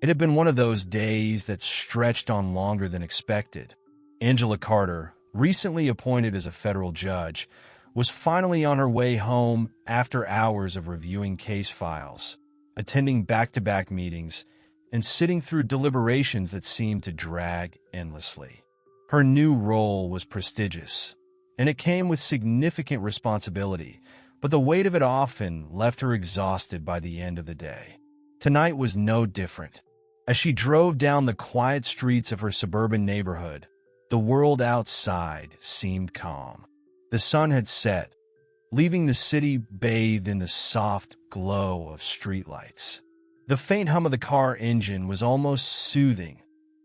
It had been one of those days that stretched on longer than expected. Angela Carter, recently appointed as a federal judge, was finally on her way home after hours of reviewing case files, attending back-to-back meetings, and sitting through deliberations that seemed to drag endlessly. Her new role was prestigious, and it came with significant responsibility, but the weight of it often left her exhausted by the end of the day. Tonight was no different. As she drove down the quiet streets of her suburban neighborhood, the world outside seemed calm. The sun had set, leaving the city bathed in the soft glow of streetlights. The faint hum of the car engine was almost soothing,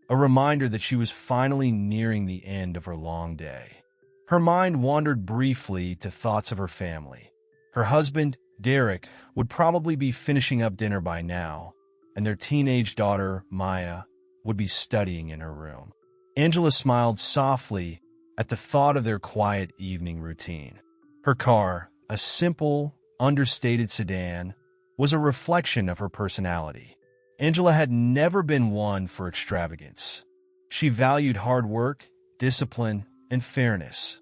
a reminder that she was finally nearing the end of her long day. Her mind wandered briefly to thoughts of her family. Her husband, Derek, would probably be finishing up dinner by now, and their teenage daughter, Maya, would be studying in her room. Angela smiled softly at the thought of their quiet evening routine. Her car, a simple, understated sedan, was a reflection of her personality. Angela had never been one for extravagance. She valued hard work, discipline, and fairness,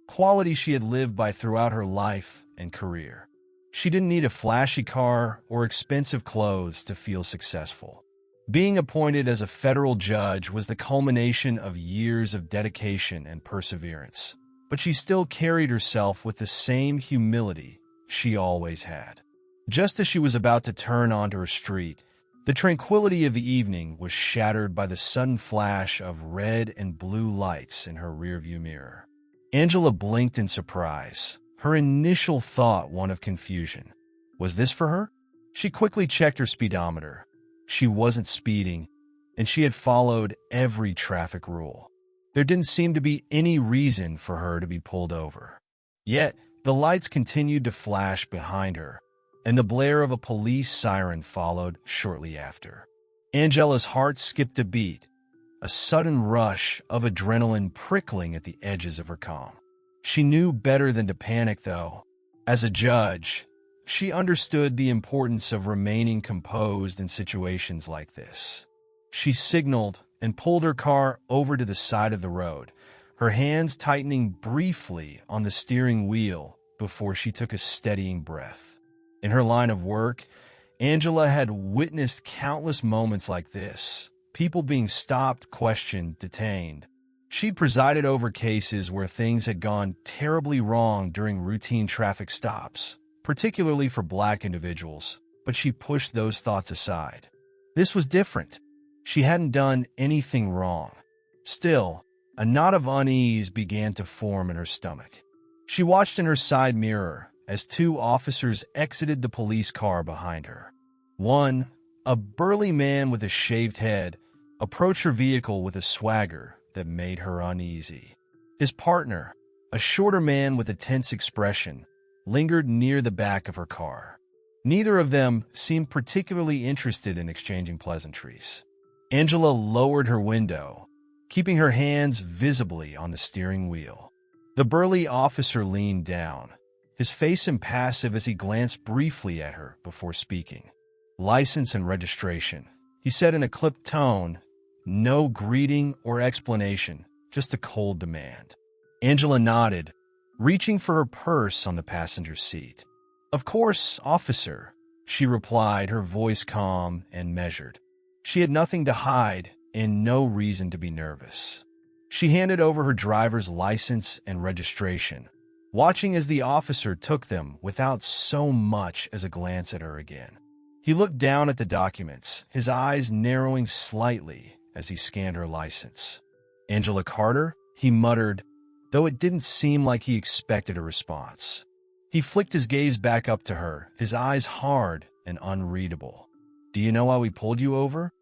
qualities she had lived by throughout her life and career. She didn't need a flashy car or expensive clothes to feel successful. Being appointed as a federal judge was the culmination of years of dedication and perseverance, but she still carried herself with the same humility she always had. Just as she was about to turn onto her street, the tranquility of the evening was shattered by the sudden flash of red and blue lights in her rearview mirror. Angela blinked in surprise, her initial thought one of confusion. Was this for her? She quickly checked her speedometer. She wasn't speeding, and she had followed every traffic rule. There didn't seem to be any reason for her to be pulled over. Yet, the lights continued to flash behind her, and the blare of a police siren followed shortly after. Angela's heart skipped a beat, a sudden rush of adrenaline prickling at the edges of her calm. She knew better than to panic, though. As a judge, she understood the importance of remaining composed in situations like this. She signaled and pulled her car over to the side of the road, her hands tightening briefly on the steering wheel before she took a steadying breath. In her line of work, Angela had witnessed countless moments like this, people being stopped, questioned, detained. She'd presided over cases where things had gone terribly wrong during routine traffic stops, particularly for Black individuals, but she pushed those thoughts aside. This was different. She hadn't done anything wrong. Still, a knot of unease began to form in her stomach. She watched in her side mirror as two officers exited the police car behind her. One, a burly man with a shaved head, approached her vehicle with a swagger that made her uneasy. His partner, a shorter man with a tense expression, lingered near the back of her car. Neither of them seemed particularly interested in exchanging pleasantries. Angela lowered her window, keeping her hands visibly on the steering wheel. The burly officer leaned down, his face impassive as he glanced briefly at her before speaking. "License and registration," he said in a clipped tone. No greeting or explanation, just a cold demand. Angela nodded, reaching for her purse on the passenger seat. "Of course, officer," she replied, her voice calm and measured. She had nothing to hide and no reason to be nervous. She handed over her driver's license and registration, watching as the officer took them without so much as a glance at her again. He looked down at the documents, his eyes narrowing slightly as he scanned her license. "Angela Carter?" he muttered, though it didn't seem like he expected a response. He flicked his gaze back up to her, his eyes hard and unreadable. "Do you know why we pulled you over?"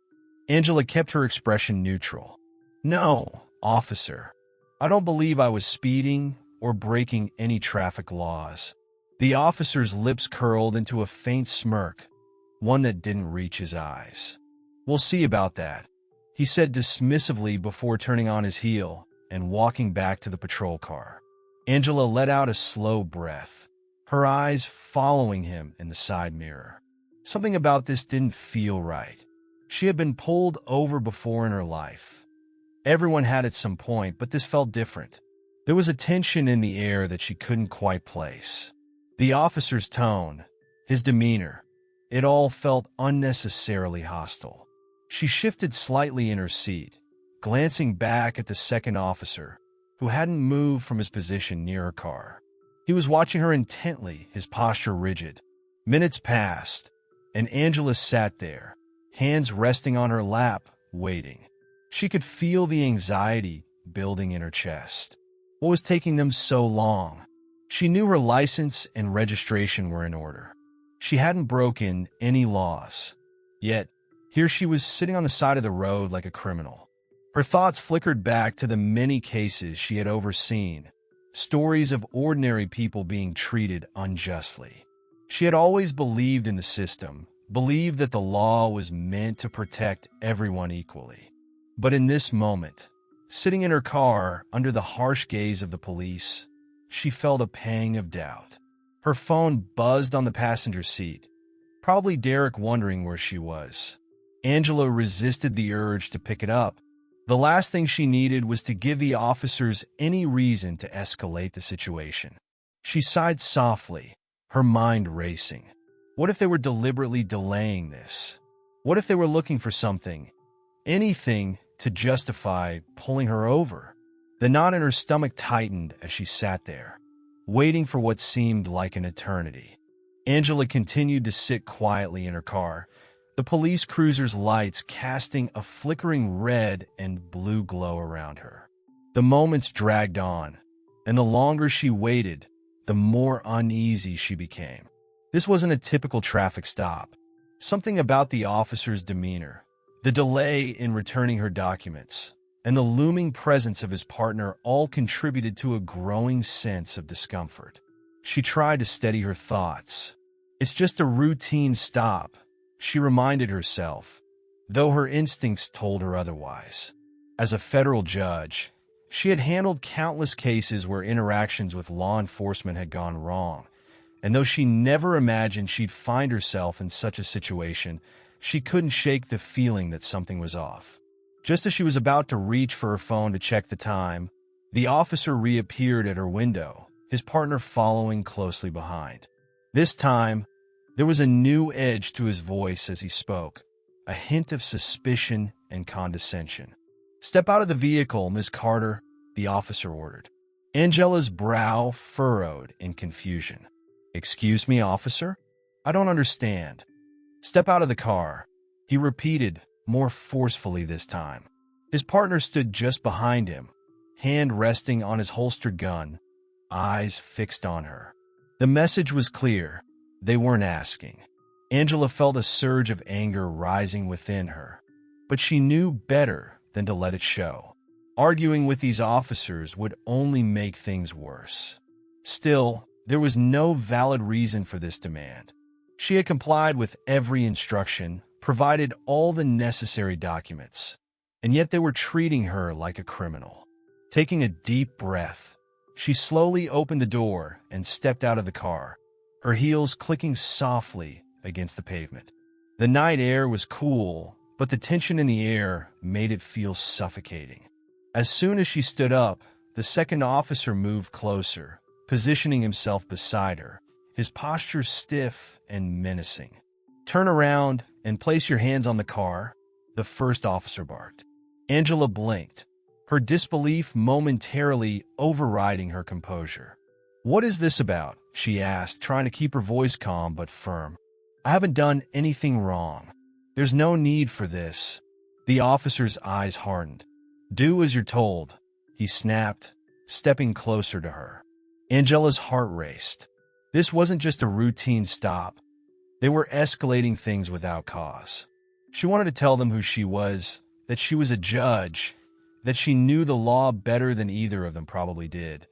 Angela kept her expression neutral. "No, officer. I don't believe I was speeding or breaking any traffic laws." The officer's lips curled into a faint smirk, one that didn't reach his eyes. "We'll see about that," he said dismissively before turning on his heel and walking back to the patrol car. Angela let out a slow breath, her eyes following him in the side mirror. Something about this didn't feel right. She had been pulled over before in her life. Everyone had at some point, but this felt different. There was a tension in the air that she couldn't quite place. The officer's tone, his demeanor, it all felt unnecessarily hostile. She shifted slightly in her seat, glancing back at the second officer, who hadn't moved from his position near her car. He was watching her intently, his posture rigid. Minutes passed, and Angela sat there, hands resting on her lap, waiting. She could feel the anxiety building in her chest. What was taking them so long? She knew her license and registration were in order. She hadn't broken any laws. Yet, here she was sitting on the side of the road like a criminal. Her thoughts flickered back to the many cases she had overseen, stories of ordinary people being treated unjustly. She had always believed in the system, believed that the law was meant to protect everyone equally. But in this moment, sitting in her car under the harsh gaze of the police, she felt a pang of doubt. Her phone buzzed on the passenger seat, probably Derek wondering where she was. Angela resisted the urge to pick it up. The last thing she needed was to give the officers any reason to escalate the situation. She sighed softly, her mind racing. What if they were deliberately delaying this? What if they were looking for something, anything, to justify pulling her over? The knot in her stomach tightened as she sat there, waiting for what seemed like an eternity. Angela continued to sit quietly in her car, the police cruiser's lights casting a flickering red and blue glow around her. The moments dragged on, and the longer she waited, the more uneasy she became. This wasn't a typical traffic stop. Something about the officer's demeanor, the delay in returning her documents, and the looming presence of his partner all contributed to a growing sense of discomfort. She tried to steady her thoughts. It's just a routine stop, she reminded herself, though her instincts told her otherwise. As a federal judge, she had handled countless cases where interactions with law enforcement had gone wrong, and though she never imagined she'd find herself in such a situation, she couldn't shake the feeling that something was off. Just as she was about to reach for her phone to check the time, the officer reappeared at her window, his partner following closely behind. This time, there was a new edge to his voice as he spoke, a hint of suspicion and condescension. "Step out of the vehicle, Miss Carter," the officer ordered. Angela's brow furrowed in confusion. "Excuse me, officer? I don't understand." "Step out of the car," he repeated, more forcefully this time. His partner stood just behind him, hand resting on his holstered gun, eyes fixed on her. The message was clear. They weren't asking. Angela felt a surge of anger rising within her, but she knew better than to let it show. Arguing with these officers would only make things worse. Still, there was no valid reason for this demand. She had complied with every instruction, provided all the necessary documents, and yet they were treating her like a criminal. Taking a deep breath, she slowly opened the door and stepped out of the car, her heels clicking softly against the pavement. The night air was cool, but the tension in the air made it feel suffocating. As soon as she stood up, the second officer moved closer, positioning himself beside her, his posture stiff and menacing. "Turn around and place your hands on the car," the first officer barked. Angela blinked, her disbelief momentarily overriding her composure. "What is this about?" she asked, trying to keep her voice calm but firm. "I haven't done anything wrong. There's no need for this." The officer's eyes hardened. "Do as you're told," he snapped, stepping closer to her. Angela's heart raced. This wasn't just a routine stop. They were escalating things without cause. She wanted to tell them who she was, that she was a judge, that she knew the law better than either of them probably did.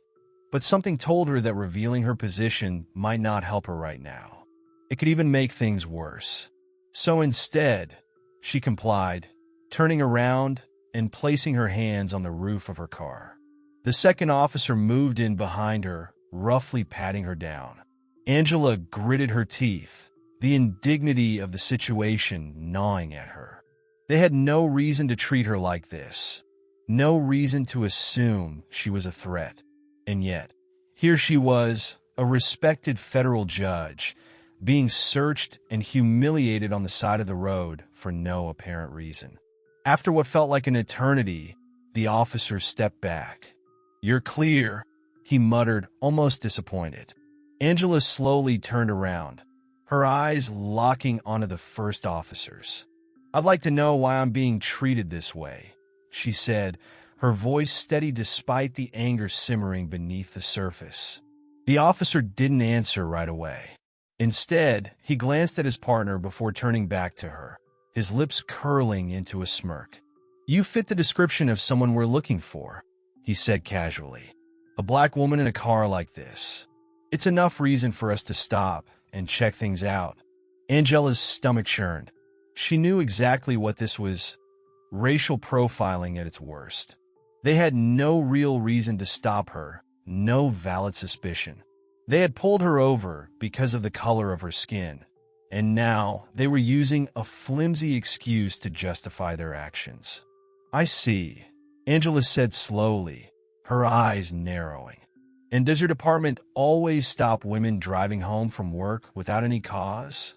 But something told her that revealing her position might not help her right now. It could even make things worse. So instead, she complied, turning around and placing her hands on the roof of her car. The second officer moved in behind her, roughly patting her down. Angela gritted her teeth, the indignity of the situation gnawing at her. They had no reason to treat her like this. No reason to assume she was a threat. And yet, here she was, a respected federal judge, being searched and humiliated on the side of the road for no apparent reason. After what felt like an eternity, the officer stepped back. "You're clear," he muttered, almost disappointed. Angela slowly turned around, her eyes locking onto the first officer's. "I'd like to know why I'm being treated this way," she said, her voice steady despite the anger simmering beneath the surface. The officer didn't answer right away. Instead, he glanced at his partner before turning back to her, his lips curling into a smirk. "You fit the description of someone we're looking for," he said casually. "A black woman in a car like this. It's enough reason for us to stop and check things out." Angela's stomach churned. She knew exactly what this was: racial profiling at its worst. They had no real reason to stop her, no valid suspicion. They had pulled her over because of the color of her skin, and now they were using a flimsy excuse to justify their actions. "I see," Angela said slowly, her eyes narrowing. "And does your department always stop women driving home from work without any cause?"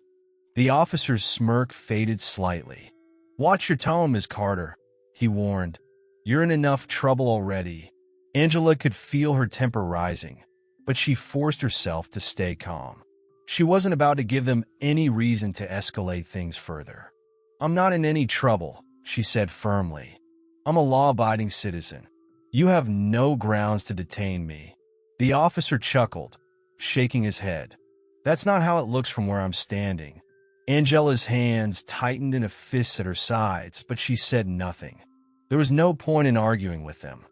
The officer's smirk faded slightly. "Watch your tone, Ms. Carter," he warned. "You're in enough trouble already." Angela could feel her temper rising, but she forced herself to stay calm. She wasn't about to give them any reason to escalate things further. "I'm not in any trouble," she said firmly. "I'm a law-abiding citizen. You have no grounds to detain me." The officer chuckled, shaking his head. "That's not how it looks from where I'm standing." Angela's hands tightened in a fist at her sides, but she said nothing. There was no point in arguing with them.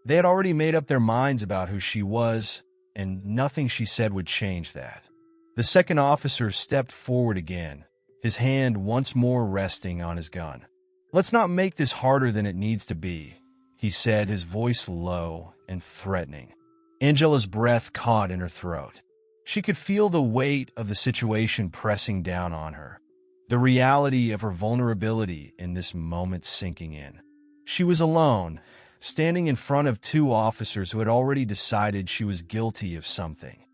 They had already made up their minds about who she was, and nothing she said would change that. The second officer stepped forward again, his hand once more resting on his gun. "Let's not make this harder than it needs to be," he said, his voice low and threatening. Angela's breath caught in her throat. She could feel the weight of the situation pressing down on her, the reality of her vulnerability in this moment sinking in. She was alone, standing in front of two officers who had already decided she was guilty of something.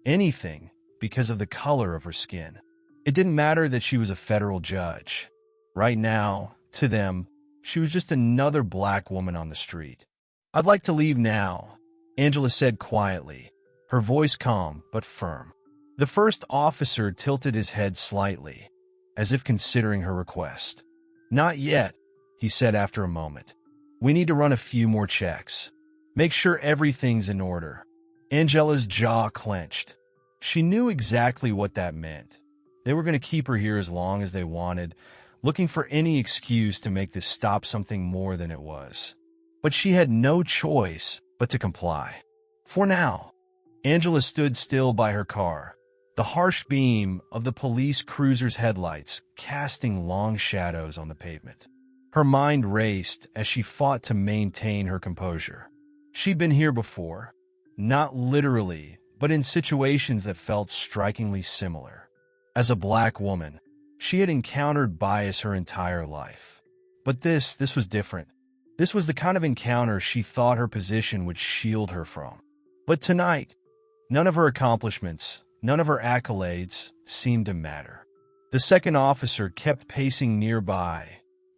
Anything, because of the color of her skin. It didn't matter that she was a federal judge. Right now, to them, she was just another black woman on the street. "I'd like to leave now," Angela said quietly, her voice calm but firm. The first officer tilted his head slightly, as if considering her request. "Not yet," he said after a moment. "We need to run a few more checks. Make sure everything's in order." Angela's jaw clenched. She knew exactly what that meant. They were going to keep her here as long as they wanted, looking for any excuse to make this stop something more than it was. But she had no choice but to comply. For now. Angela stood still by her car, the harsh beam of the police cruiser's headlights casting long shadows on the pavement. Her mind raced as she fought to maintain her composure. She'd been here before, not literally, but in situations that felt strikingly similar. As a black woman, she had encountered bias her entire life. But this was different. This was the kind of encounter she thought her position would shield her from. But tonight, none of her accomplishments, none of her accolades seemed to matter. The second officer kept pacing nearby,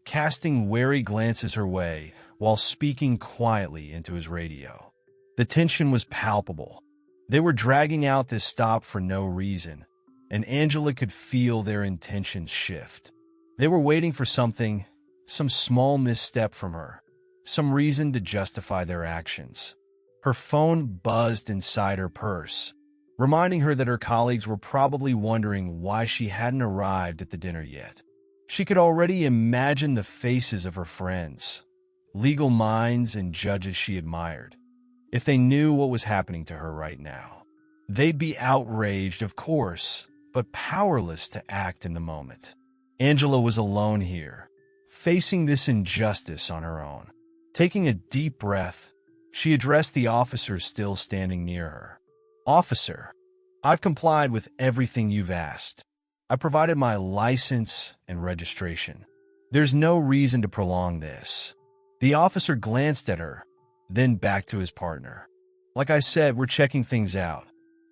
casting wary glances her way while speaking quietly into his radio. The tension was palpable. They were dragging out this stop for no reason, and Angela could feel their intentions shift. They were waiting for something, some small misstep from her, some reason to justify their actions. Her phone buzzed inside her purse, reminding her that her colleagues were probably wondering why she hadn't arrived at the dinner yet. She could already imagine the faces of her friends, legal minds and judges she admired. If they knew what was happening to her right now, they'd be outraged, of course, but powerless to act in the moment. Angela was alone here, facing this injustice on her own. Taking a deep breath, she addressed the officer still standing near her. "Officer, I've complied with everything you've asked. I provided my license and registration. There's no reason to prolong this. The officer glanced at her, then back to his partner. Like I said, we're checking things out.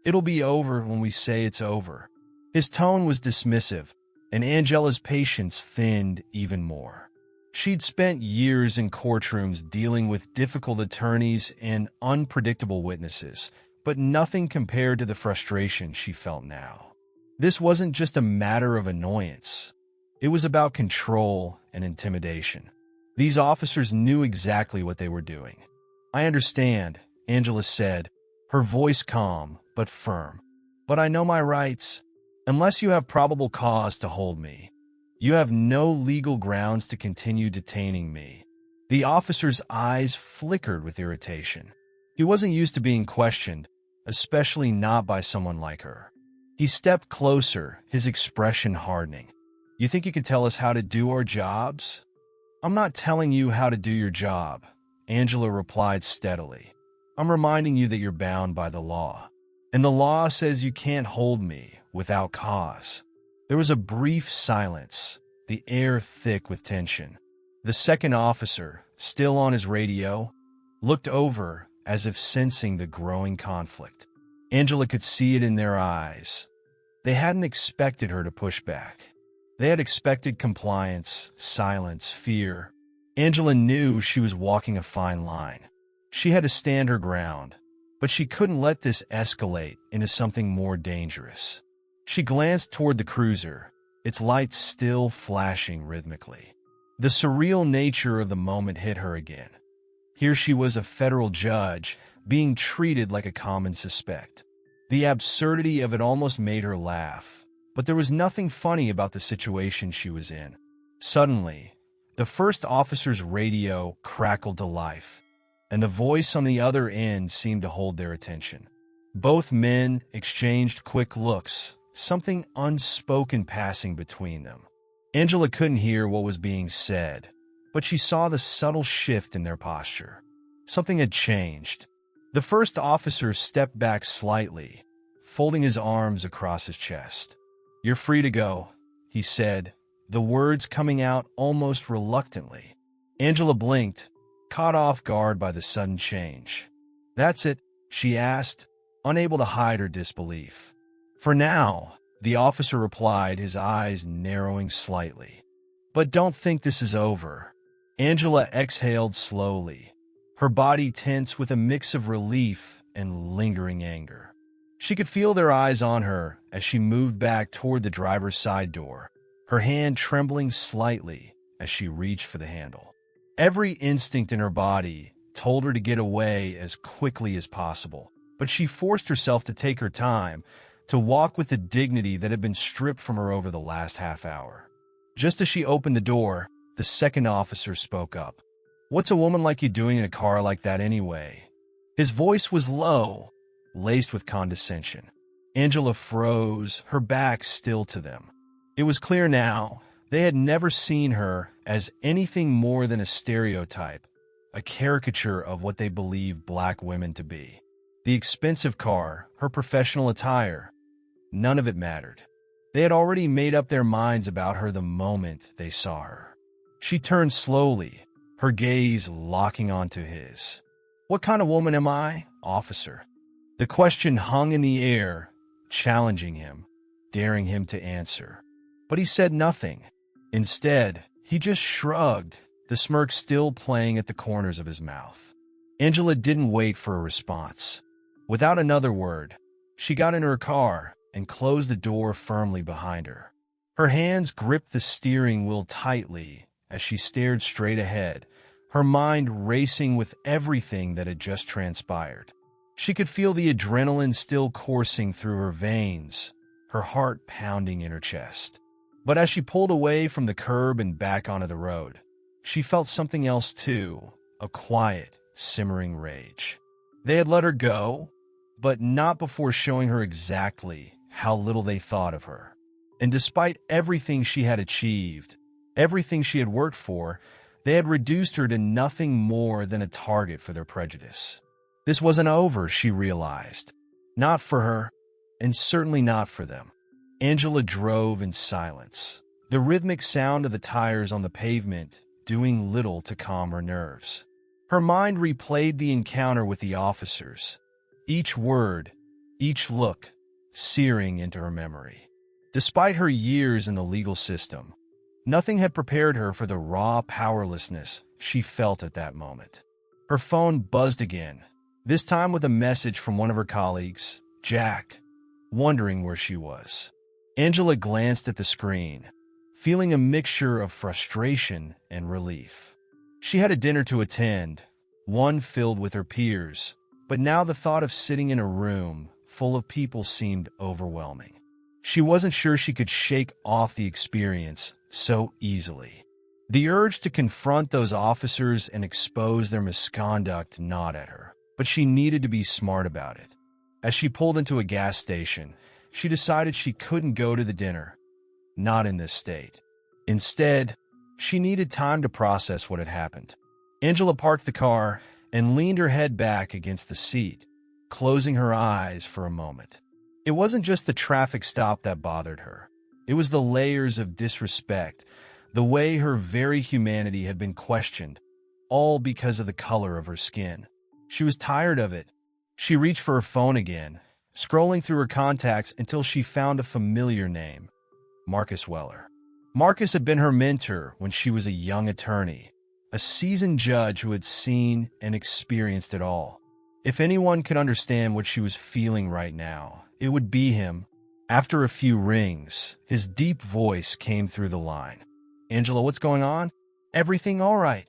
It'll be over when we say it's over. His tone was dismissive, and Angela's patience thinned even more. She'd spent years in courtrooms dealing with difficult attorneys and unpredictable witnesses, but nothing compared to the frustration she felt now. This wasn't just a matter of annoyance. It was about control and intimidation. These officers knew exactly what they were doing. I understand, Angela said, her voice calm but firm. But I know my rights. Unless you have probable cause to hold me, you have no legal grounds to continue detaining me. The officer's eyes flickered with irritation. He wasn't used to being questioned, especially not by someone like her. He stepped closer, his expression hardening. You think you can tell us how to do our jobs? I'm not telling you how to do your job, Angela replied steadily. I'm reminding you that you're bound by the law. And the law says you can't hold me without cause. There was a brief silence, the air thick with tension. The second officer, still on his radio, looked over as if sensing the growing conflict. Angela could see it in their eyes. They hadn't expected her to push back. They had expected compliance, silence, fear. Angela knew she was walking a fine line. She had to stand her ground, but she couldn't let this escalate into something more dangerous. She glanced toward the cruiser, its lights still flashing rhythmically. The surreal nature of the moment hit her again. Here she was, a federal judge, being treated like a common suspect. The absurdity of it almost made her laugh, but there was nothing funny about the situation she was in. Suddenly, the first officer's radio crackled to life, and the voice on the other end seemed to hold their attention. Both men exchanged quick looks, something unspoken passing between them. Angela couldn't hear what was being said, but she saw the subtle shift in their posture. Something had changed. The first officer stepped back slightly, folding his arms across his chest. "You're free to go," he said, the words coming out almost reluctantly. Angela blinked, caught off guard by the sudden change. "That's it?" she asked, unable to hide her disbelief. "For now," the officer replied, his eyes narrowing slightly. "But don't think this is over." Angela exhaled slowly, her body tense with a mix of relief and lingering anger. She could feel their eyes on her as she moved back toward the driver's side door, her hand trembling slightly as she reached for the handle. Every instinct in her body told her to get away as quickly as possible, but she forced herself to take her time, to walk with the dignity that had been stripped from her over the last half hour. Just as she opened the door, the second officer spoke up. "What's a woman like you doing in a car like that anyway?" His voice was low, laced with condescension. Angela froze, her back still to them. It was clear now, they had never seen her as anything more than a stereotype, a caricature of what they believed black women to be. The expensive car, her professional attire, none of it mattered. They had already made up their minds about her the moment they saw her. She turned slowly, her gaze locking onto his. "What kind of woman am I, officer?" The question hung in the air, challenging him, daring him to answer. But he said nothing. Instead, he just shrugged, the smirk still playing at the corners of his mouth. Angela didn't wait for a response. Without another word, she got in her car and closed the door firmly behind her. Her hands gripped the steering wheel tightly as she stared straight ahead, her mind racing with everything that had just transpired. She could feel the adrenaline still coursing through her veins, her heart pounding in her chest. But as she pulled away from the curb and back onto the road, she felt something else too, a quiet, simmering rage. They had let her go, but not before showing her exactly how little they thought of her. And despite everything she had achieved, everything she had worked for, they had reduced her to nothing more than a target for their prejudice. This wasn't over, she realized. Not for her, and certainly not for them. Angela drove in silence. the rhythmic sound of the tires on the pavement doing little to calm her nerves. Her mind replayed the encounter with the officers, each word, each look, searing into her memory. Despite her years in the legal system, nothing had prepared her for the raw powerlessness she felt at that moment. Her phone buzzed again, this time with a message from one of her colleagues, Jack, wondering where she was. Angela glanced at the screen, feeling a mixture of frustration and relief. She had a dinner to attend, one filled with her peers, but now the thought of sitting in a room full of people seemed overwhelming. She wasn't sure she could shake off the experience so easily. The urge to confront those officers and expose their misconduct gnawed at her, but she needed to be smart about it. As she pulled into a gas station, she decided she couldn't go to the dinner, not in this state. Instead, she needed time to process what had happened. Angela parked the car and leaned her head back against the seat, closing her eyes for a moment. It wasn't just the traffic stop that bothered her. It was the layers of disrespect, the way her very humanity had been questioned, all because of the color of her skin. She was tired of it. She reached for her phone again, scrolling through her contacts until she found a familiar name, Marcus Weller. Marcus had been her mentor when she was a young attorney, a seasoned judge who had seen and experienced it all. If anyone could understand what she was feeling right now, it would be him. After a few rings, his deep voice came through the line. Angela, what's going on? Everything all right?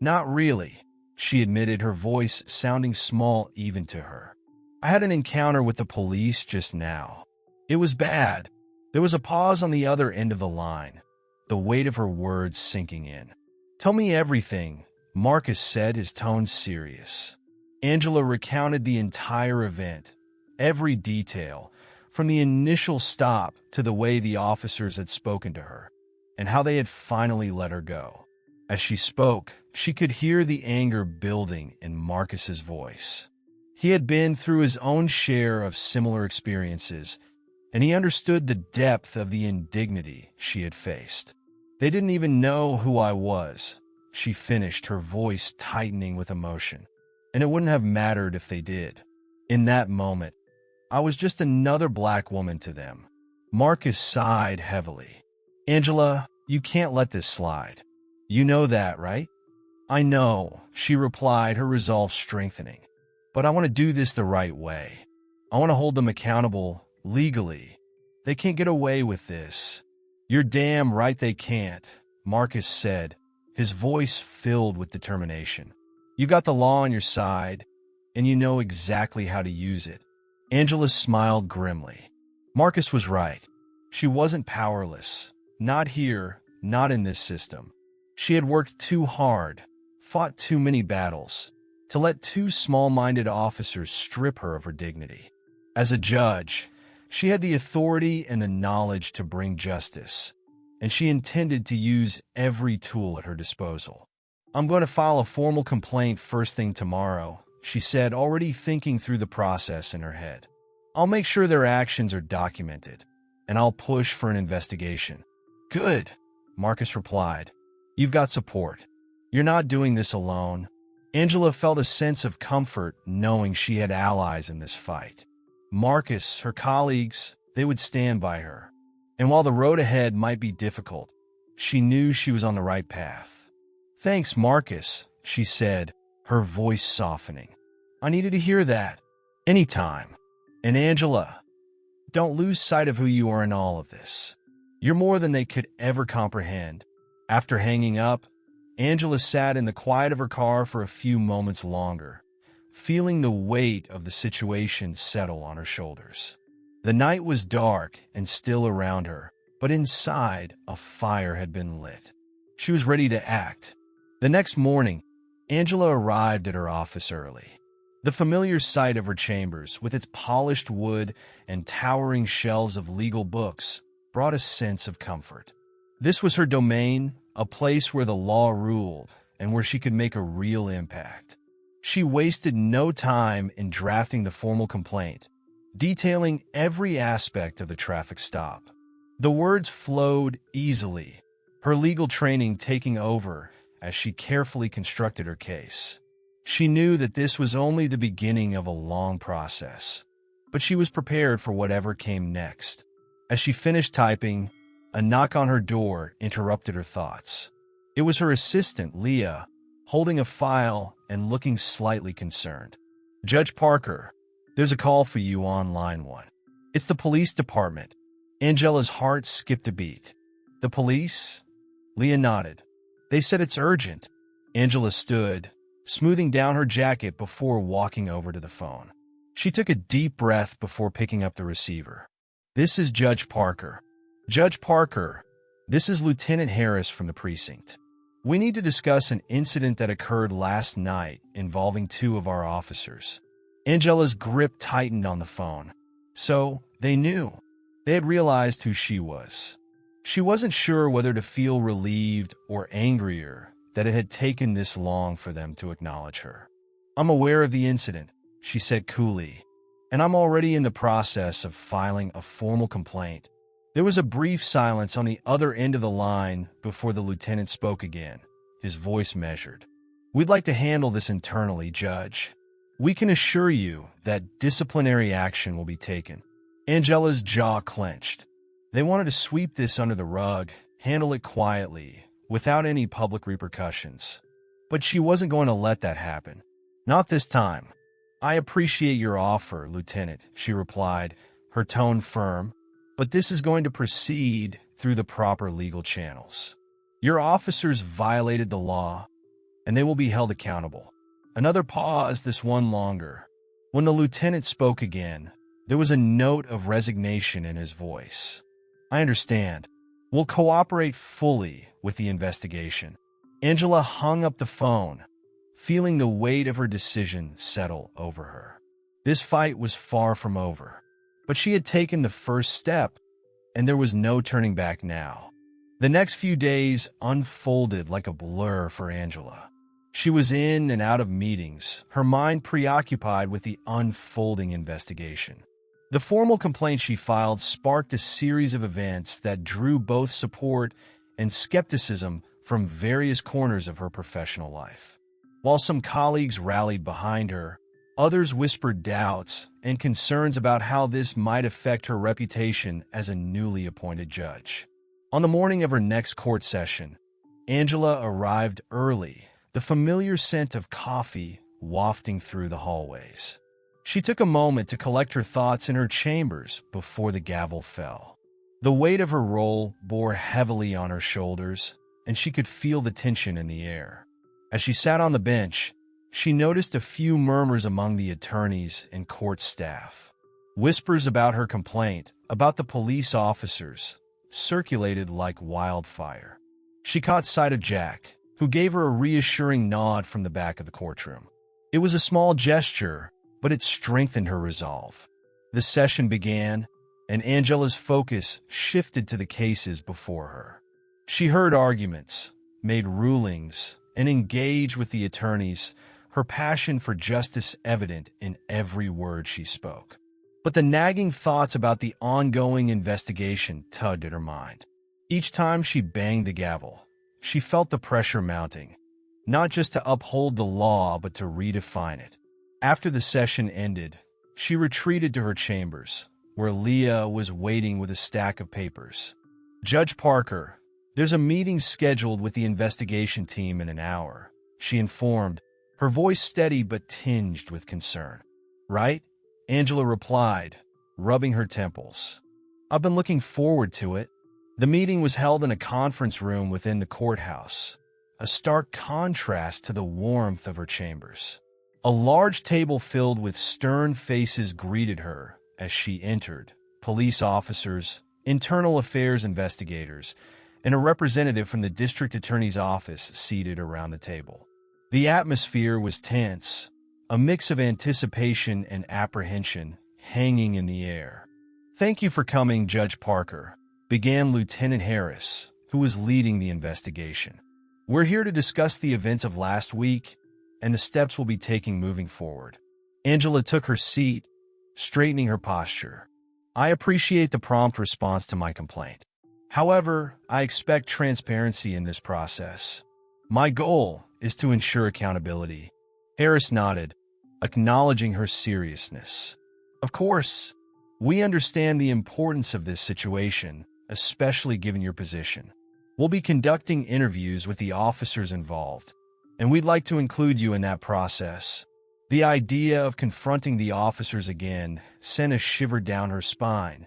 Not really, she admitted, her voice sounding small even to her. I had an encounter with the police just now. It was bad. There was a pause on the other end of the line, the weight of her words sinking in. Tell me everything, Marcus said, his tone serious. Angela recounted the entire event, every detail, from the initial stop to the way the officers had spoken to her, and how they had finally let her go. As she spoke, she could hear the anger building in Marcus's voice. He had been through his own share of similar experiences, and he understood the depth of the indignity she had faced. They didn't even know who I was, she finished, her voice tightening with emotion. And it wouldn't have mattered if they did. In that moment, I was just another black woman to them. Marcus sighed heavily. Angela, you can't let this slide. You know that, right? I know, she replied, her resolve strengthening. But I want to do this the right way. I want to hold them accountable legally. They can't get away with this. You're damn right they can't, Marcus said, his voice filled with determination. You've got the law on your side, and you know exactly how to use it. Angela smiled grimly. Marcus was right. She wasn't powerless. Not here, not in this system. She had worked too hard, fought too many battles, to let two small-minded officers strip her of her dignity. As a judge, she had the authority and the knowledge to bring justice, and she intended to use every tool at her disposal. I'm going to file a formal complaint first thing tomorrow, she said, already thinking through the process in her head. I'll make sure their actions are documented, and I'll push for an investigation. Good, Marcus replied. You've got support. You're not doing this alone. Angela felt a sense of comfort knowing she had allies in this fight. Marcus, her colleagues, they would stand by her. And while the road ahead might be difficult, she knew she was on the right path. Thanks, Marcus, she said, her voice softening. I needed to hear that. Anytime. And Angela, don't lose sight of who you are in all of this. You're more than they could ever comprehend. After hanging up, Angela sat in the quiet of her car for a few moments longer, feeling the weight of the situation settle on her shoulders. The night was dark and still around her, but inside, a fire had been lit. She was ready to act. The next morning, Angela arrived at her office early. The familiar sight of her chambers, with its polished wood and towering shelves of legal books, brought a sense of comfort. This was her domain, a place where the law ruled and where she could make a real impact. She wasted no time in drafting the formal complaint, detailing every aspect of the traffic stop. The words flowed easily, her legal training taking over as she carefully constructed her case. She knew that this was only the beginning of a long process, but she was prepared for whatever came next. As she finished typing, a knock on her door interrupted her thoughts. It was her assistant, Leah, holding a file and looking slightly concerned. "Judge Parker, there's a call for you on line 1. It's the police department." Angela's heart skipped a beat. "The police?" Leah nodded. "They said it's urgent." Angela stood, smoothing down her jacket before walking over to the phone. She took a deep breath before picking up the receiver. "This is Judge Parker." "Judge Parker, this is Lieutenant Harris from the precinct. We need to discuss an incident that occurred last night involving 2 of our officers." Angela's grip tightened on the phone. So, they knew. They had realized who she was. She wasn't sure whether to feel relieved or angrier that it had taken this long for them to acknowledge her. "I'm aware of the incident," she said coolly, "and I'm already in the process of filing a formal complaint." There was a brief silence on the other end of the line before the lieutenant spoke again, his voice measured. "We'd like to handle this internally, Judge. We can assure you that disciplinary action will be taken." Angela's jaw clenched. They wanted to sweep this under the rug, handle it quietly, without any public repercussions. But she wasn't going to let that happen. "Not this time." "I appreciate your offer, Lieutenant," she replied, her tone firm, "but this is going to proceed through the proper legal channels. Your officers violated the law, and they will be held accountable." Another pause, this one longer. When the lieutenant spoke again, there was a note of resignation in his voice. "I understand. We'll cooperate fully with the investigation." Angela hung up the phone, feeling the weight of her decision settle over her. This fight was far from over, but she had taken the first step, and there was no turning back now. The next few days unfolded like a blur for Angela. She was in and out of meetings, her mind preoccupied with the unfolding investigation. The formal complaint she filed sparked a series of events that drew both support and skepticism from various corners of her professional life. While some colleagues rallied behind her, others whispered doubts and concerns about how this might affect her reputation as a newly appointed judge. On the morning of her next court session, Angela arrived early, the familiar scent of coffee wafting through the hallways. She took a moment to collect her thoughts in her chambers before the gavel fell. The weight of her role bore heavily on her shoulders, and she could feel the tension in the air. As she sat on the bench, she noticed a few murmurs among the attorneys and court staff. Whispers about her complaint, about the police officers, circulated like wildfire. She caught sight of Jack, who gave her a reassuring nod from the back of the courtroom. It was a small gesture, but it strengthened her resolve. The session began, and Angela's focus shifted to the cases before her. She heard arguments, made rulings, and engaged with the attorneys, her passion for justice evident in every word she spoke. But the nagging thoughts about the ongoing investigation tugged at her mind. Each time she banged the gavel, she felt the pressure mounting, not just to uphold the law, but to redefine it. After the session ended, she retreated to her chambers, where Leah was waiting with a stack of papers. "Judge Parker, there's a meeting scheduled with the investigation team in an hour," she informed, her voice steady but tinged with concern. "Right?" Angela replied, rubbing her temples. "I've been looking forward to it." The meeting was held in a conference room within the courthouse, a stark contrast to the warmth of her chambers. A large table filled with stern faces greeted her as she entered. Police officers, internal affairs investigators, and a representative from the district attorney's office seated around the table. The atmosphere was tense, a mix of anticipation and apprehension hanging in the air. "Thank you for coming, Judge Parker," began Lieutenant Harris, who was leading the investigation. "We're here to discuss the events of last week and the steps we'll be taking moving forward." Angela took her seat, straightening her posture. "I appreciate the prompt response to my complaint. However, I expect transparency in this process. My goal is to ensure accountability." Harris nodded, acknowledging her seriousness. "Of course, we understand the importance of this situation, especially given your position. We'll be conducting interviews with the officers involved, and we'd like to include you in that process." The idea of confronting the officers again sent a shiver down her spine,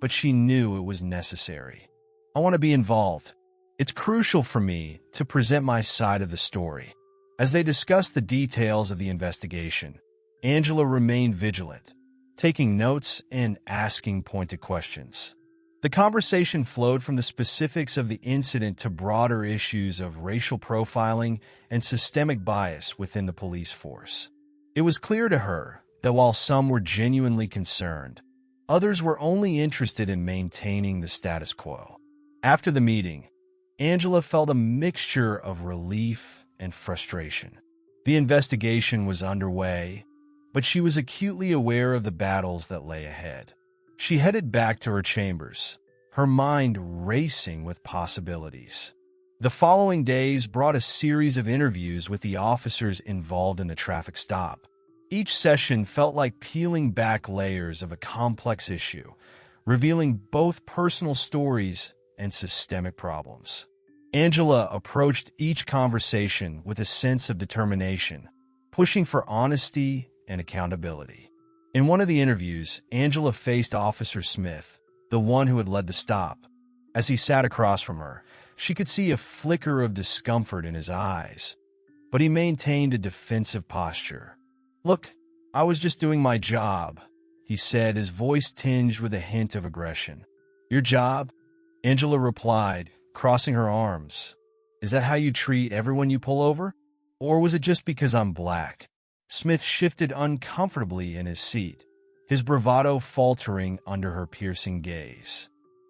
but she knew it was necessary. "I want to be involved. It's crucial for me to present my side of the story." As they discussed the details of the investigation, Angela remained vigilant, taking notes and asking pointed questions. The conversation flowed from the specifics of the incident to broader issues of racial profiling and systemic bias within the police force. It was clear to her that while some were genuinely concerned, others were only interested in maintaining the status quo. After the meeting, Angela felt a mixture of relief and frustration. The investigation was underway, but she was acutely aware of the battles that lay ahead. She headed back to her chambers, her mind racing with possibilities. The following days brought a series of interviews with the officers involved in the traffic stop. Each session felt like peeling back layers of a complex issue, revealing both personal stories and systemic problems. Angela approached each conversation with a sense of determination, pushing for honesty and accountability. In one of the interviews, Angela faced Officer Smith, the one who had led the stop. As he sat across from her, she could see a flicker of discomfort in his eyes, but he maintained a defensive posture. "Look, I was just doing my job," he said, his voice tinged with a hint of aggression. "Your job?" Angela replied, crossing her arms. "Is that how you treat everyone you pull over? Or was it just because I'm black?" Smith shifted uncomfortably in his seat, his bravado faltering under her piercing gaze.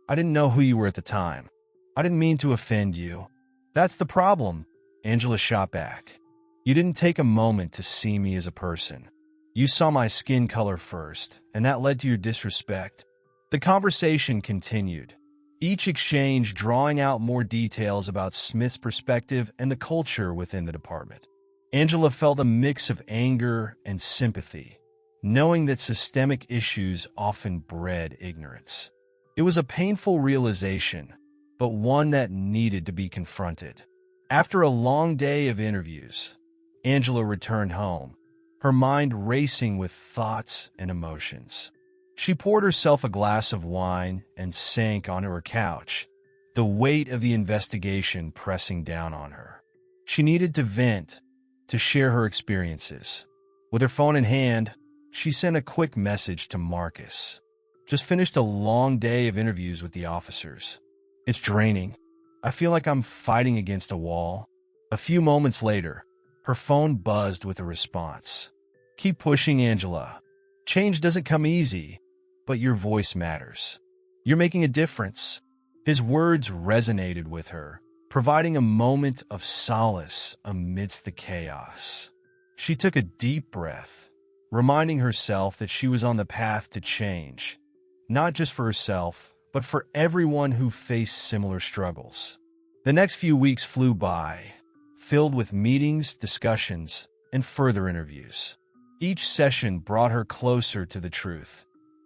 "I didn't know who you were at the time. I didn't mean to offend you." "That's the problem," Angela shot back. "You didn't take a moment to see me as a person. You saw my skin color first, and that led to your disrespect." The conversation continued, each exchange drawing out more details about Smith's perspective and the culture within the department. Angela felt a mix of anger and sympathy, knowing that systemic issues often bred ignorance. It was a painful realization, but one that needed to be confronted. After a long day of interviews, Angela returned home, her mind racing with thoughts and emotions. She poured herself a glass of wine and sank onto her couch, the weight of the investigation pressing down on her. She needed to vent, to share her experiences. With her phone in hand, she sent a quick message to Marcus. "Just finished a long day of interviews with the officers. It's draining. I feel like I'm fighting against a wall." A few moments later, her phone buzzed with a response. "Keep pushing, Angela. Change doesn't come easy, but your voice matters. You're making a difference." His words resonated with her, providing a moment of solace amidst the chaos. She took a deep breath, reminding herself that she was on the path to change, not just for herself, but for everyone who faced similar struggles. The next few weeks flew by, filled with meetings, discussions, and further interviews. Each session brought her closer to the truth,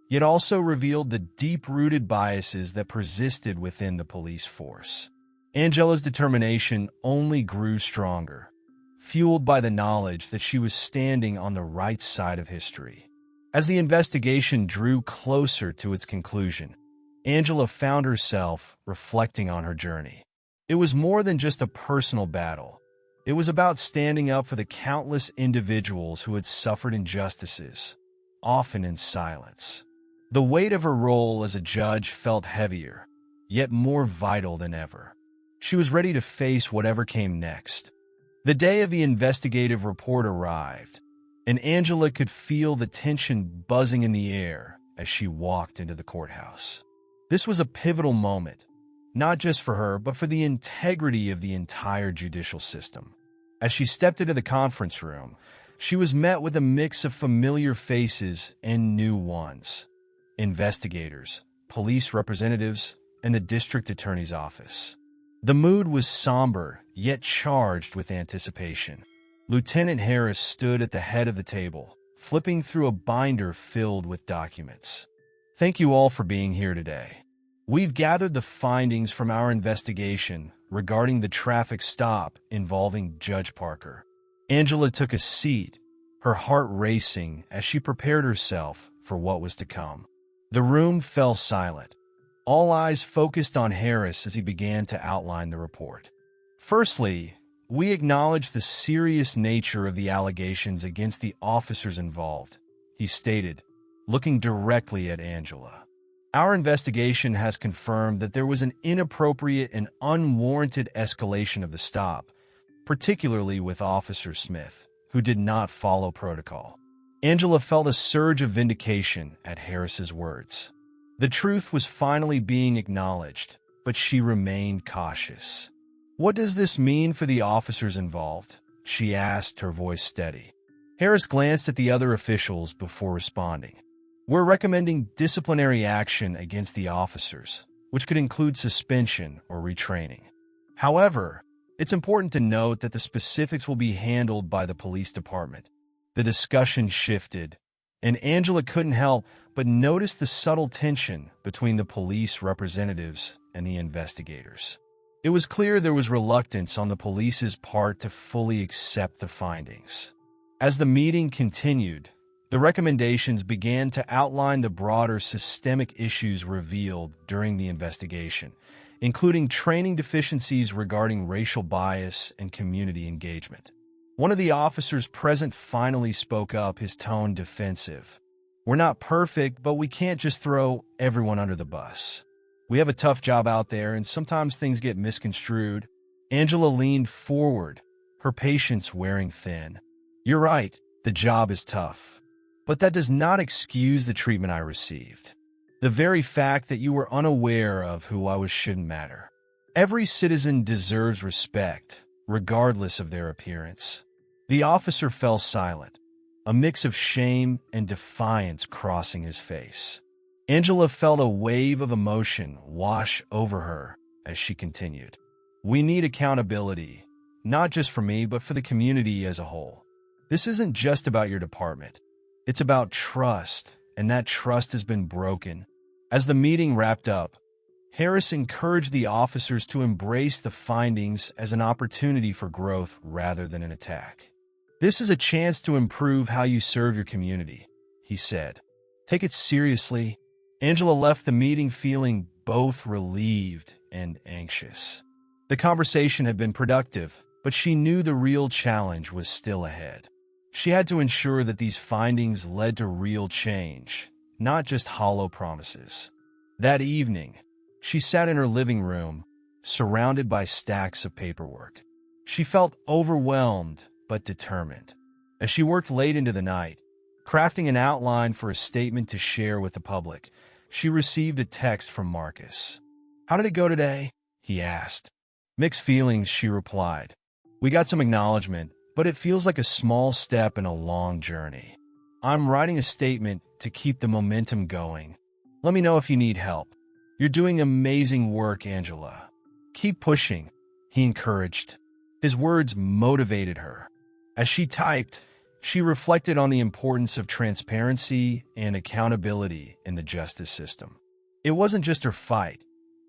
yet also revealed the deep-rooted biases that persisted within the police force. Angela's determination only grew stronger, fueled by the knowledge that she was standing on the right side of history. As the investigation drew closer to its conclusion, Angela found herself reflecting on her journey. It was more than just a personal battle. It was about standing up for the countless individuals who had suffered injustices, often in silence. The weight of her role as a judge felt heavier, yet more vital than ever. She was ready to face whatever came next. The day of the investigative report arrived, and Angela could feel the tension buzzing in the air as she walked into the courthouse. This was a pivotal moment, not just for her, but for the integrity of the entire judicial system. As she stepped into the conference room, she was met with a mix of familiar faces and new ones. Investigators, police representatives, and the district attorney's office. The mood was somber, yet charged with anticipation. Lieutenant Harris stood at the head of the table, flipping through a binder filled with documents. "Thank you all for being here today. We've gathered the findings from our investigation regarding the traffic stop involving Judge Parker." Angela took a seat, her heart racing as she prepared herself for what was to come. The room fell silent. All eyes focused on Harris as he began to outline the report. "Firstly, we acknowledge the serious nature of the allegations against the officers involved," he stated, looking directly at Angela. "Our investigation has confirmed that there was an inappropriate and unwarranted escalation of the stop, particularly with Officer Smith, who did not follow protocol." Angela felt a surge of vindication at Harris's words. The truth was finally being acknowledged, but she remained cautious. "What does this mean for the officers involved?" she asked, her voice steady. Harris glanced at the other officials before responding. "We're recommending disciplinary action against the officers, which could include suspension or retraining. However, it's important to note that the specifics will be handled by the police department." The discussion shifted, and Angela couldn't help but notice the subtle tension between the police representatives and the investigators. It was clear there was reluctance on the police's part to fully accept the findings. As the meeting continued, the recommendations began to outline the broader systemic issues revealed during the investigation, including training deficiencies regarding racial bias and community engagement. One of the officers present finally spoke up, his tone defensive. "We're not perfect, but we can't just throw everyone under the bus. We have a tough job out there, and sometimes things get misconstrued." Angela leaned forward, her patience wearing thin. "You're right, the job is tough. But that does not excuse the treatment I received. The very fact that you were unaware of who I was shouldn't matter. Every citizen deserves respect, regardless of their appearance." The officer fell silent, a mix of shame and defiance crossing his face. Angela felt a wave of emotion wash over her as she continued. "We need accountability, not just for me, but for the community as a whole. This isn't just about your department. It's about trust, and that trust has been broken." As the meeting wrapped up, Harris encouraged the officers to embrace the findings as an opportunity for growth rather than an attack. "This is a chance to improve how you serve your community," he said. "Take it seriously." Angela left the meeting feeling both relieved and anxious. The conversation had been productive, but she knew the real challenge was still ahead. She had to ensure that these findings led to real change, not just hollow promises. That evening, she sat in her living room, surrounded by stacks of paperwork. She felt overwhelmed but determined. As she worked late into the night, crafting an outline for a statement to share with the public, she received a text from Marcus. "How did it go today?" he asked. "Mixed feelings," she replied. "We got some acknowledgement, but it feels like a small step in a long journey. I'm writing a statement to keep the momentum going. Let me know if you need help." "You're doing amazing work, Angela. Keep pushing," he encouraged. His words motivated her. As she typed, she reflected on the importance of transparency and accountability in the justice system. It wasn't just her fight.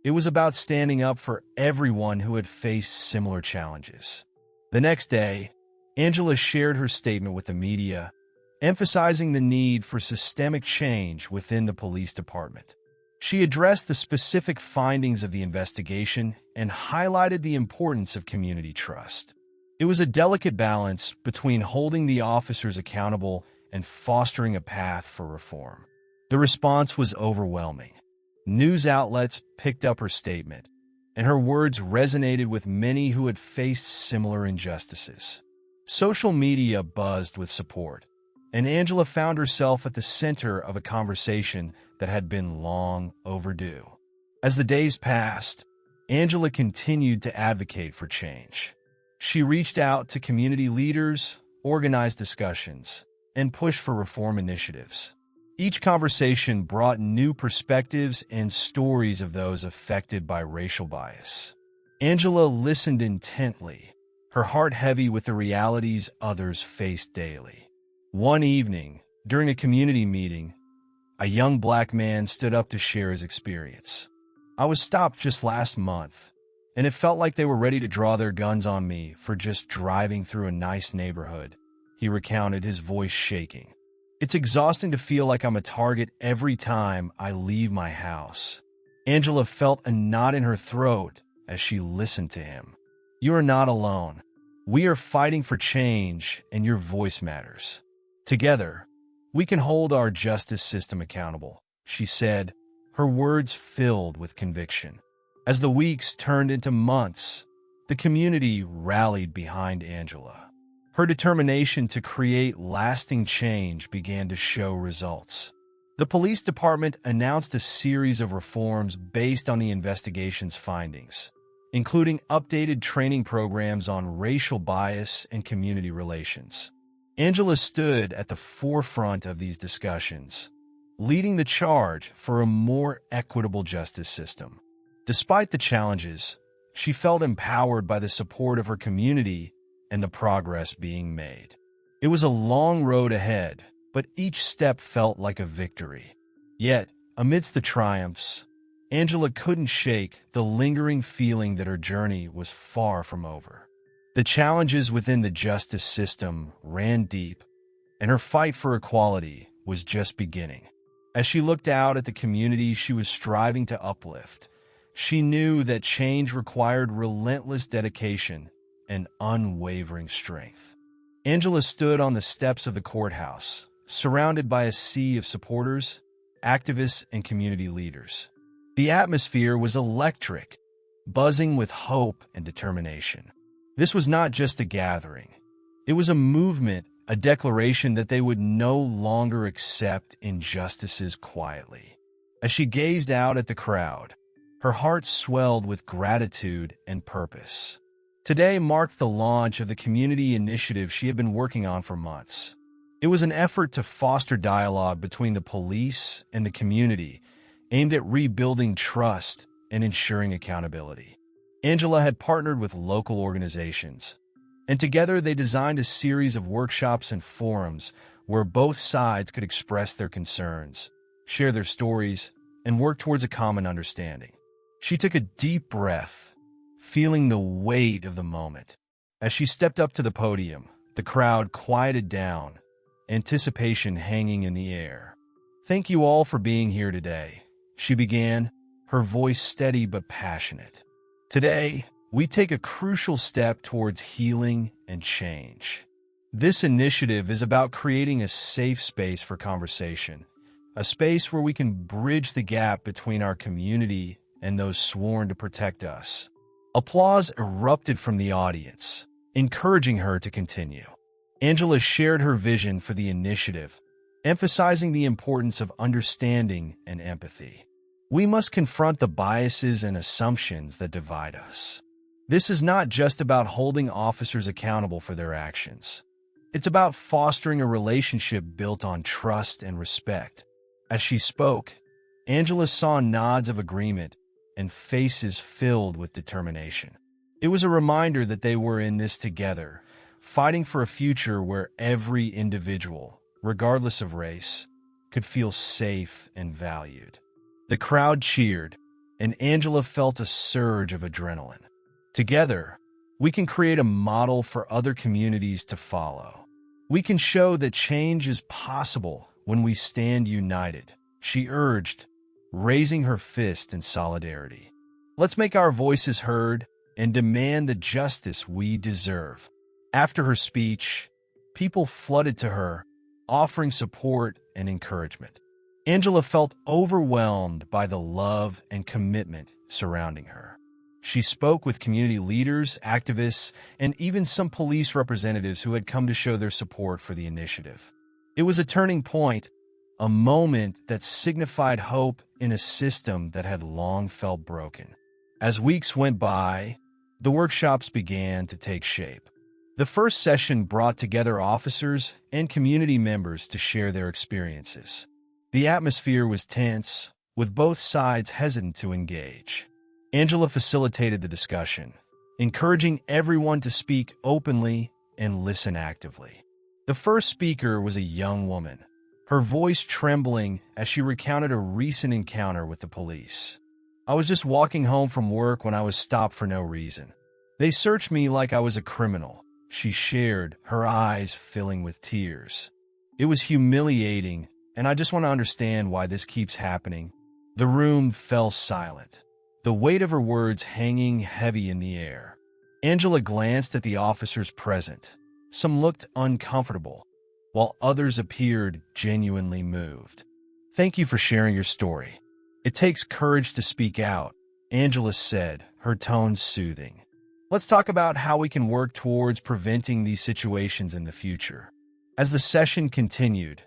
It was about standing up for everyone who had faced similar challenges. The next day, Angela shared her statement with the media, emphasizing the need for systemic change within the police department. She addressed the specific findings of the investigation and highlighted the importance of community trust. It was a delicate balance between holding the officers accountable and fostering a path for reform. The response was overwhelming. News outlets picked up her statement, and her words resonated with many who had faced similar injustices. Social media buzzed with support, and Angela found herself at the center of a conversation that had been long overdue. As the days passed, Angela continued to advocate for change. She reached out to community leaders, organized discussions, and pushed for reform initiatives. Each conversation brought new perspectives and stories of those affected by racial bias. Angela listened intently, her heart heavy with the realities others faced daily. One evening, during a community meeting, a young black man stood up to share his experience. "I was stopped just last month, and it felt like they were ready to draw their guns on me for just driving through a nice neighborhood," he recounted, his voice shaking. "It's exhausting to feel like I'm a target every time I leave my house." Angela felt a knot in her throat as she listened to him. "You are not alone. We are fighting for change, and your voice matters. Together, we can hold our justice system accountable," she said, her words filled with conviction. As the weeks turned into months, the community rallied behind Angela. Her determination to create lasting change began to show results. The police department announced a series of reforms based on the investigation's findings, including updated training programs on racial bias and community relations. Angela stood at the forefront of these discussions, leading the charge for a more equitable justice system. Despite the challenges, she felt empowered by the support of her community and the progress being made. It was a long road ahead, but each step felt like a victory. Yet, amidst the triumphs, Angela couldn't shake the lingering feeling that her journey was far from over. The challenges within the justice system ran deep, and her fight for equality was just beginning. As she looked out at the community she was striving to uplift, she knew that change required relentless dedication and unwavering strength. Angela stood on the steps of the courthouse, surrounded by a sea of supporters, activists, and community leaders. The atmosphere was electric, buzzing with hope and determination. This was not just a gathering. It was a movement, a declaration that they would no longer accept injustices quietly. As she gazed out at the crowd, her heart swelled with gratitude and purpose. Today marked the launch of the community initiative she had been working on for months. It was an effort to foster dialogue between the police and the community, aimed at rebuilding trust and ensuring accountability. Angela had partnered with local organizations, and together they designed a series of workshops and forums where both sides could express their concerns, share their stories, and work towards a common understanding. She took a deep breath, feeling the weight of the moment. As she stepped up to the podium, the crowd quieted down, anticipation hanging in the air. "Thank you all for being here today," she began, her voice steady but passionate. "Today, we take a crucial step towards healing and change. This initiative is about creating a safe space for conversation, a space where we can bridge the gap between our community and those sworn to protect us." Applause erupted from the audience, encouraging her to continue. Angela shared her vision for the initiative, emphasizing the importance of understanding and empathy. "We must confront the biases and assumptions that divide us. This is not just about holding officers accountable for their actions. It's about fostering a relationship built on trust and respect." As she spoke, Angela saw nods of agreement and faces filled with determination. It was a reminder that they were in this together, fighting for a future where every individual, regardless of race, could feel safe and valued. The crowd cheered, and Angela felt a surge of adrenaline. Together, we can create a model for other communities to follow. We can show that change is possible when we stand united, she urged, raising her fist in solidarity. "Let's make our voices heard and demand the justice we deserve." After her speech, people flooded to her, offering support and encouragement. Angela felt overwhelmed by the love and commitment surrounding her. She spoke with community leaders, activists, and even some police representatives who had come to show their support for the initiative. It was a turning point, a moment that signified hope in a system that had long felt broken. As weeks went by, the workshops began to take shape. The first session brought together officers and community members to share their experiences. The atmosphere was tense, with both sides hesitant to engage. Angela facilitated the discussion, encouraging everyone to speak openly and listen actively. The first speaker was a young woman, her voice trembling as she recounted a recent encounter with the police. "I was just walking home from work when I was stopped for no reason. They searched me like I was a criminal," she shared, her eyes filling with tears. "It was humiliating, and I just want to understand why this keeps happening." The room fell silent, the weight of her words hanging heavy in the air. Angela glanced at the officers present. Some looked uncomfortable, while others appeared genuinely moved. "Thank you for sharing your story. It takes courage to speak out," Angela said, her tone soothing. "Let's talk about how we can work towards preventing these situations in the future." As the session continued,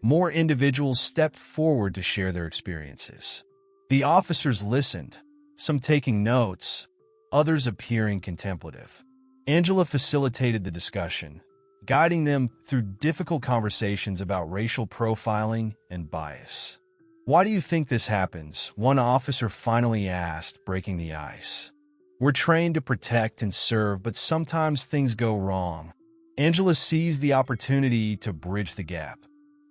more individuals stepped forward to share their experiences. The officers listened, some taking notes, others appearing contemplative. Angela facilitated the discussion, guiding them through difficult conversations about racial profiling and bias. "Why do you think this happens?" one officer finally asked, breaking the ice. "We're trained to protect and serve, but sometimes things go wrong." Angela seized the opportunity to bridge the gap.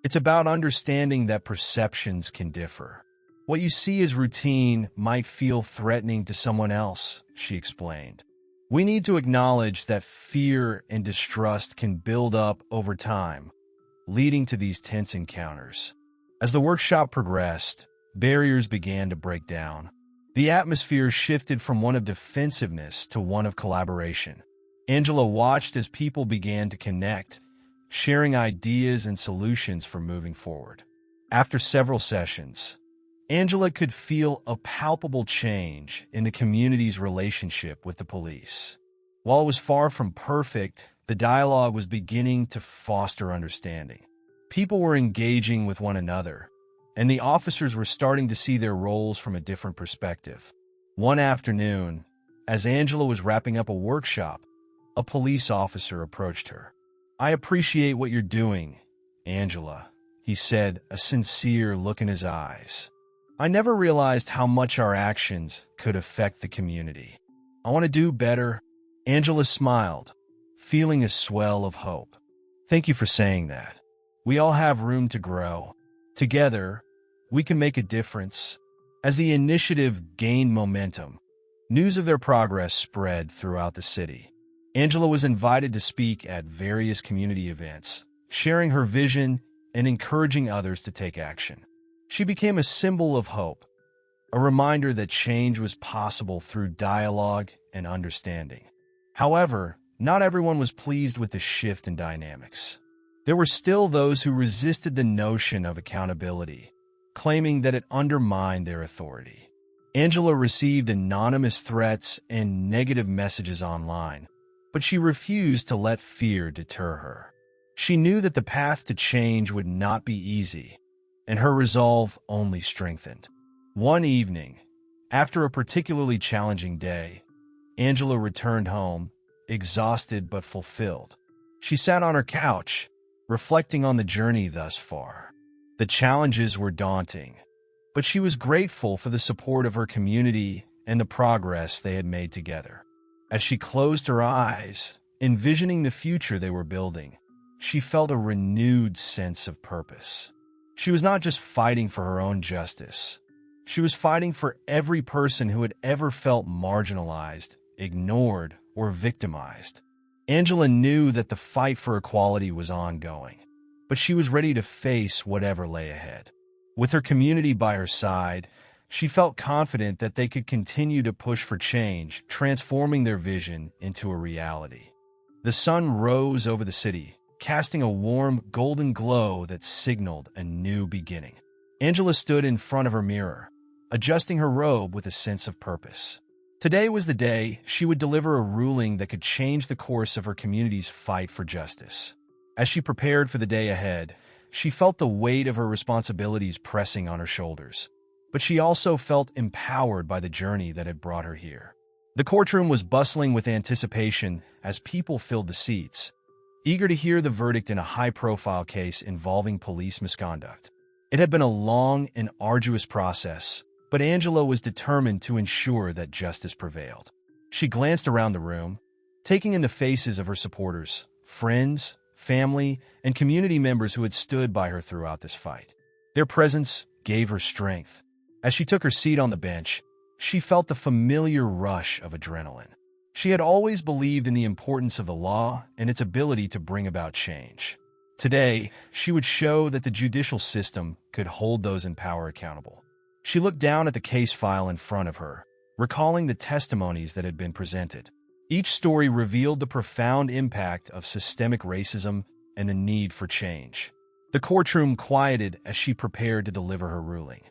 "It's about understanding that perceptions can differ. What you see as routine might feel threatening to someone else," she explained. "We need to acknowledge that fear and distrust can build up over time, leading to these tense encounters." As the workshop progressed, barriers began to break down. The atmosphere shifted from one of defensiveness to one of collaboration. Angela watched as people began to connect, sharing ideas and solutions for moving forward. After several sessions, Angela could feel a palpable change in the community's relationship with the police. While it was far from perfect, the dialogue was beginning to foster understanding. People were engaging with one another, and the officers were starting to see their roles from a different perspective. One afternoon, as Angela was wrapping up a workshop, a police officer approached her. "I appreciate what you're doing, Angela," he said, a sincere look in his eyes. "I never realized how much our actions could affect the community. I want to do better." Angela smiled, feeling a swell of hope. "Thank you for saying that. We all have room to grow. Together, we can make a difference." As the initiative gained momentum, news of their progress spread throughout the city. Angela was invited to speak at various community events, sharing her vision and encouraging others to take action. She became a symbol of hope, a reminder that change was possible through dialogue and understanding. However, not everyone was pleased with the shift in dynamics. There were still those who resisted the notion of accountability, claiming that it undermined their authority. Angela received anonymous threats and negative messages online, but she refused to let fear deter her. She knew that the path to change would not be easy, and her resolve only strengthened. One evening, after a particularly challenging day, Angela returned home, exhausted but fulfilled. She sat on her couch, reflecting on the journey thus far. The challenges were daunting, but she was grateful for the support of her community and the progress they had made together. As she closed her eyes, envisioning the future they were building, she felt a renewed sense of purpose. She was not just fighting for her own justice. She was fighting for every person who had ever felt marginalized, ignored, or victimized. Angela knew that the fight for equality was ongoing, but she was ready to face whatever lay ahead. With her community by her side, she felt confident that they could continue to push for change, transforming their vision into a reality. The sun rose over the city, casting a warm, golden glow that signaled a new beginning. Angela stood in front of her mirror, adjusting her robe with a sense of purpose. Today was the day she would deliver a ruling that could change the course of her community's fight for justice. As she prepared for the day ahead, she felt the weight of her responsibilities pressing on her shoulders. But she also felt empowered by the journey that had brought her here. The courtroom was bustling with anticipation as people filled the seats, eager to hear the verdict in a high-profile case involving police misconduct. It had been a long and arduous process, but Angela was determined to ensure that justice prevailed. She glanced around the room, taking in the faces of her supporters, friends, family, and community members who had stood by her throughout this fight. Their presence gave her strength. As she took her seat on the bench, she felt the familiar rush of adrenaline. She had always believed in the importance of the law and its ability to bring about change. Today, she would show that the judicial system could hold those in power accountable. She looked down at the case file in front of her, recalling the testimonies that had been presented. Each story revealed the profound impact of systemic racism and the need for change. The courtroom quieted as she prepared to deliver her ruling.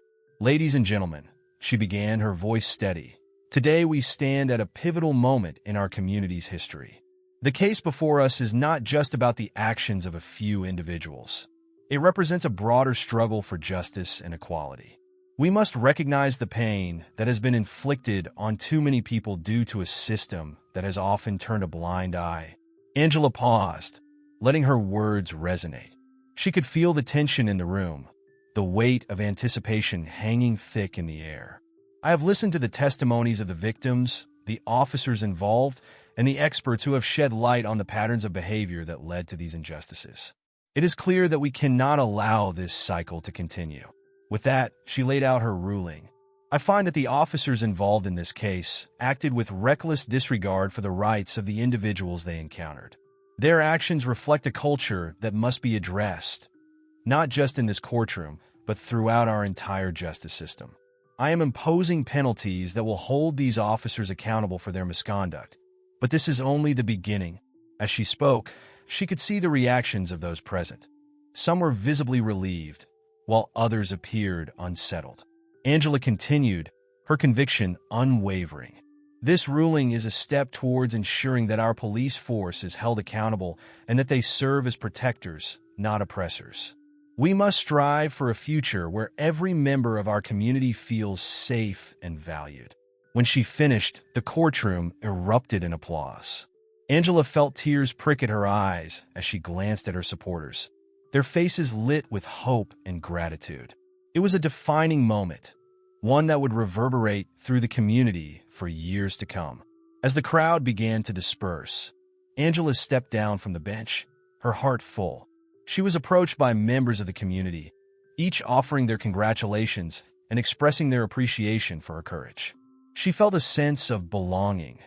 "Ladies and gentlemen," she began, her voice steady, "today we stand at a pivotal moment in our community's history. The case before us is not just about the actions of a few individuals. It represents a broader struggle for justice and equality. We must recognize the pain that has been inflicted on too many people due to a system that has often turned a blind eye." Angela paused, letting her words resonate. She could feel the tension in the room, the weight of anticipation hanging thick in the air. "I have listened to the testimonies of the victims, the officers involved, and the experts who have shed light on the patterns of behavior that led to these injustices. It is clear that we cannot allow this cycle to continue." With that, she laid out her ruling. "I find that the officers involved in this case acted with reckless disregard for the rights of the individuals they encountered. Their actions reflect a culture that must be addressed, not just in this courtroom, but throughout our entire justice system. I am imposing penalties that will hold these officers accountable for their misconduct. But this is only the beginning." As she spoke, she could see the reactions of those present. Some were visibly relieved, while others appeared unsettled. Angela continued, her conviction unwavering. "This ruling is a step towards ensuring that our police force is held accountable and that they serve as protectors, not oppressors. We must strive for a future where every member of our community feels safe and valued." When she finished, the courtroom erupted in applause. Angela felt tears prick at her eyes as she glanced at her supporters, their faces lit with hope and gratitude. It was a defining moment, one that would reverberate through the community for years to come. As the crowd began to disperse, Angela stepped down from the bench, her heart full. She was approached by members of the community, each offering their congratulations and expressing their appreciation for her courage. She felt a sense of belonging,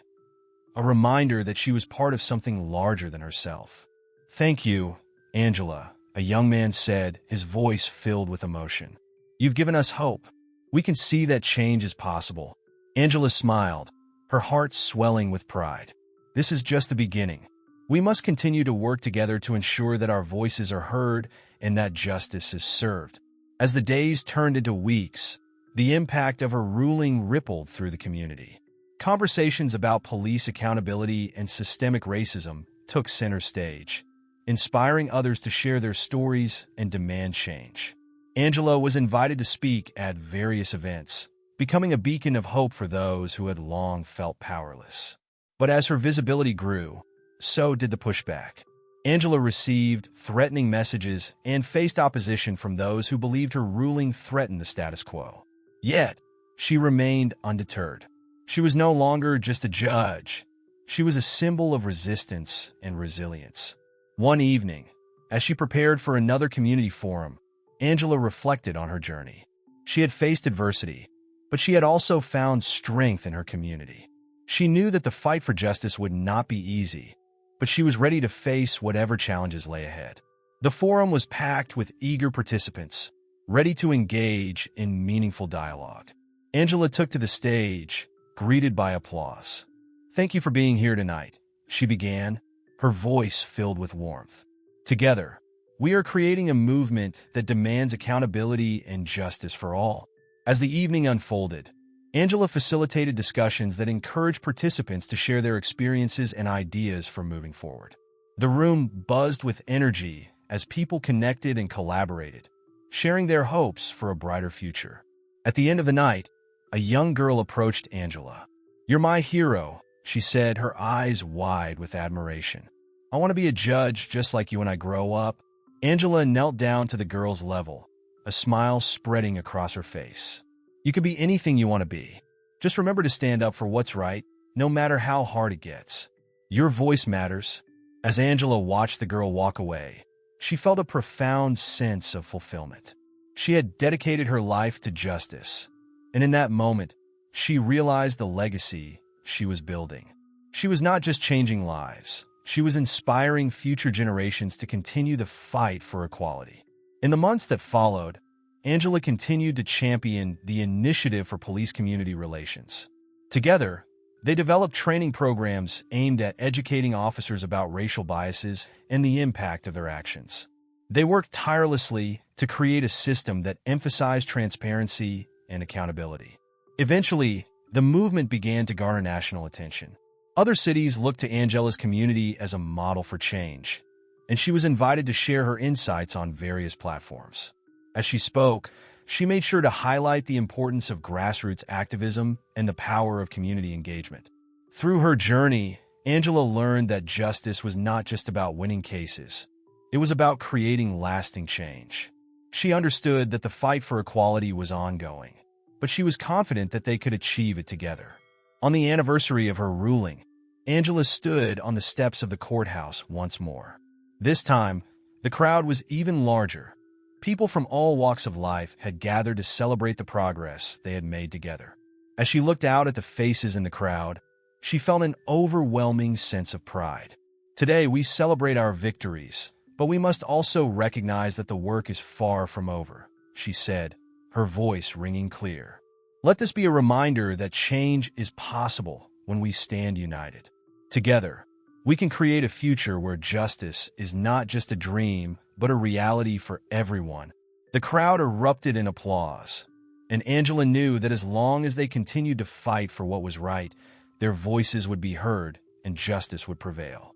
a reminder that she was part of something larger than herself. "Thank you, Angela," a young man said, his voice filled with emotion. "You've given us hope. We can see that change is possible." Angela smiled, her heart swelling with pride. "This is just the beginning. We must continue to work together to ensure that our voices are heard and that justice is served." As the days turned into weeks, the impact of her ruling rippled through the community. Conversations about police accountability and systemic racism took center stage, inspiring others to share their stories and demand change. Angela was invited to speak at various events, becoming a beacon of hope for those who had long felt powerless. But as her visibility grew, so did the pushback. Angela received threatening messages and faced opposition from those who believed her ruling threatened the status quo. Yet, she remained undeterred. She was no longer just a judge. She was a symbol of resistance and resilience. One evening, as she prepared for another community forum, Angela reflected on her journey. She had faced adversity, but she had also found strength in her community. She knew that the fight for justice would not be easy, but she was ready to face whatever challenges lay ahead. The forum was packed with eager participants, ready to engage in meaningful dialogue. Angela took to the stage, greeted by applause. "Thank you for being here tonight," she began, her voice filled with warmth. "Together, we are creating a movement that demands accountability and justice for all." As the evening unfolded, Angela facilitated discussions that encouraged participants to share their experiences and ideas for moving forward. The room buzzed with energy as people connected and collaborated, sharing their hopes for a brighter future. At the end of the night, a young girl approached Angela. "You're my hero," she said, her eyes wide with admiration. "I want to be a judge just like you when I grow up." Angela knelt down to the girl's level, a smile spreading across her face. "You can be anything you want to be. Just remember to stand up for what's right, no matter how hard it gets. Your voice matters." As Angela watched the girl walk away, she felt a profound sense of fulfillment. She had dedicated her life to justice, and in that moment, she realized the legacy she was building. She was not just changing lives, she was inspiring future generations to continue the fight for equality. In the months that followed, Angela continued to champion the Initiative for Police Community Relations. Together, they developed training programs aimed at educating officers about racial biases and the impact of their actions. They worked tirelessly to create a system that emphasized transparency and accountability. Eventually, the movement began to garner national attention. Other cities looked to Angela's community as a model for change, and she was invited to share her insights on various platforms. As she spoke, she made sure to highlight the importance of grassroots activism and the power of community engagement. Through her journey, Angela learned that justice was not just about winning cases. It was about creating lasting change. She understood that the fight for equality was ongoing, but she was confident that they could achieve it together. On the anniversary of her ruling, Angela stood on the steps of the courthouse once more. This time, the crowd was even larger. People from all walks of life had gathered to celebrate the progress they had made together. As she looked out at the faces in the crowd, she felt an overwhelming sense of pride. Today, we celebrate our victories, but we must also recognize that the work is far from over, she said, her voice ringing clear. Let this be a reminder that change is possible when we stand united. Together, we can create a future where justice is not just a dream, but a reality for everyone. The crowd erupted in applause, and Angela knew that as long as they continued to fight for what was right, their voices would be heard and justice would prevail.